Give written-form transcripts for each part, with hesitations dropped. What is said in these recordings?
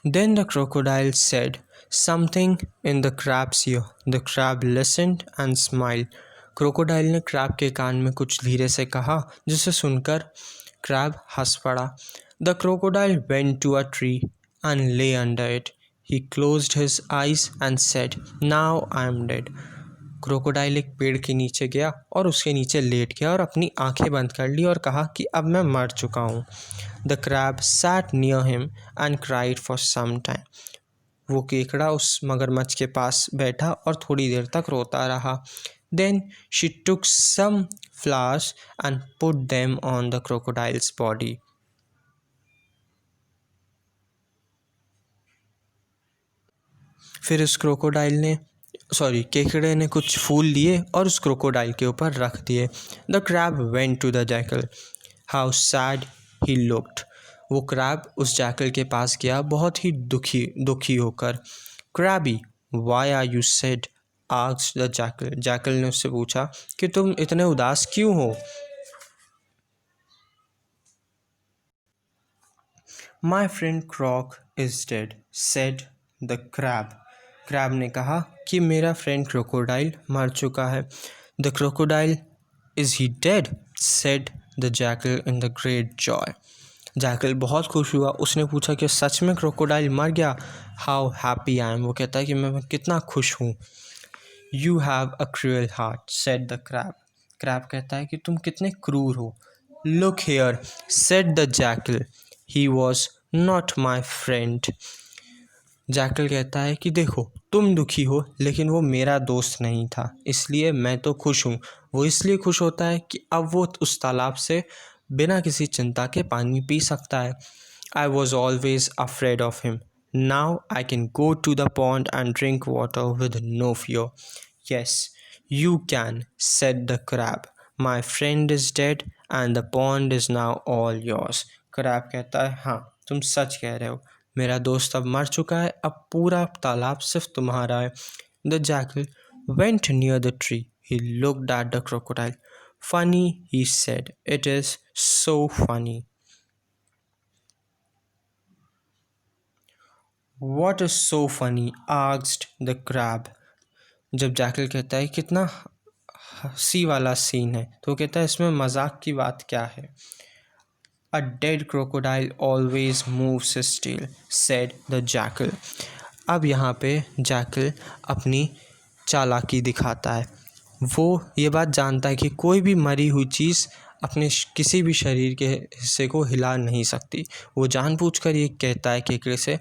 Then the crocodile said something in the crab's ear. The crab listened and smiled. Crocodile ने crab के कान में कुछ धीरे से कहा, जिसे सुनकर क्रैब हंस पड़ा. The crocodile went to a tree and lay under it. He closed his eyes and said, "Now I am dead." Crocodile एक पेड़ के नीचे गया और उसके नीचे लेट गया और अपनी आंखें बंद कर ली और कहा कि अब मैं मर चुका हूँ. The crab sat near him and cried for some time. वो केकड़ा उस मगरमच्छ के पास बैठा और थोड़ी देर तक रोता रहा. Then she took some flowers and put them on the crocodile's body. फिर उस केकड़े ने कुछ फूल लिए और उस क्रोकोडाइल के ऊपर रख दिए. The crab went to the jackal. How sad he looked. वो क्रैब उस जैकल के पास गया बहुत ही दुखी होकर. Crabby, why are you sad? Asked the jackal. Jackal ने उससे पूछा कि तुम इतने उदास क्यों हो? My friend croc is dead, said the crab. Crab ने कहा कि मेरा फ्रेंड क्रोकोडाइल मर चुका है. The crocodile, is he dead? Said the jackal in the great Joy. Jackal बहुत खुश हुआ. उसने पूछा कि सच में क्रोकोडाइल मर गया? How happy I am. वो कहता है कि मैं कितना खुश हूँ. You have a cruel heart, said the crab. Crab कहता है कि तुम कितने क्रूर हो. Look here, said the jackal, he was not my friend. Jackal कहता है कि देखो, तुम दुखी हो लेकिन वो मेरा दोस्त नहीं था, इसलिए मैं तो खुश हूँ. वो इसलिए खुश होता है कि अब वो उस तालाब से बिना किसी चिंता के पानी पी सकता है. I was always afraid of him. Now I can go to the pond and drink water with no fear. Yes, you can, said the crab. My friend is dead and the pond is now all yours. Crab कहता है, हाँ, तुम सच कह रहे हो. मेरा दोस्त अब मर चुका है, अब पूरा तालाब सिर्फ तुम्हारा है. The jackal went near the tree. He looked at the crocodile. Funny, he said, it is so funny. What is so funny? asked the crab. जब जैकल कहता है कितना हंसी वाला सीन है, तो कहता है इसमें मजाक की बात क्या है. A dead crocodile always moves his tail, said the jackal. अब यहाँ पे जैकल अपनी चालाकी दिखाता है. वो ये बात जानता है कि कोई भी मरी हुई चीज़ अपने किसी भी शरीर के हिस्से को हिला नहीं सकती. वो जानबूझकर ये कहता है केकड़े से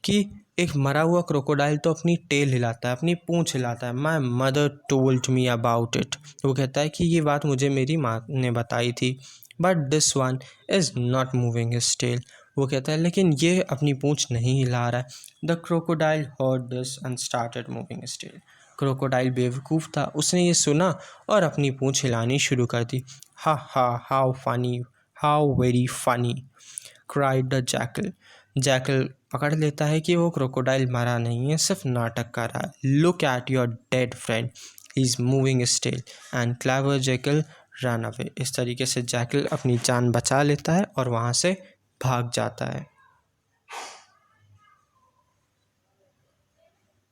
कि एक मरा हुआ क्रोकोडाइल तो अपनी टेल हिलाता है, अपनी पूँछ हिलाता है. My mother told me about it. वो कहता है कि ये बात मुझे मेरी माँ ने बताई थी. But this one is not moving his tail. वो कहता है लेकिन ये अपनी पूँछ नहीं हिला रहा है. The crocodile heard this and started moving his tail. Crocodile बेवकूफ़ था, उसने ये सुना और अपनी पूँछ हिलानी शुरू कर दी. हा हा, how funny, how very funny, cried the jackal. Jackal पकड़ लेता है कि वो क्रोकोडाइल मरा नहीं है, सिर्फ नाटक कर रहा है. Look at your dead friend, he is moving his tail. And clever jackal run away. इस तरीके से जैकल अपनी जान बचा लेता है और वहाँ से भाग जाता है.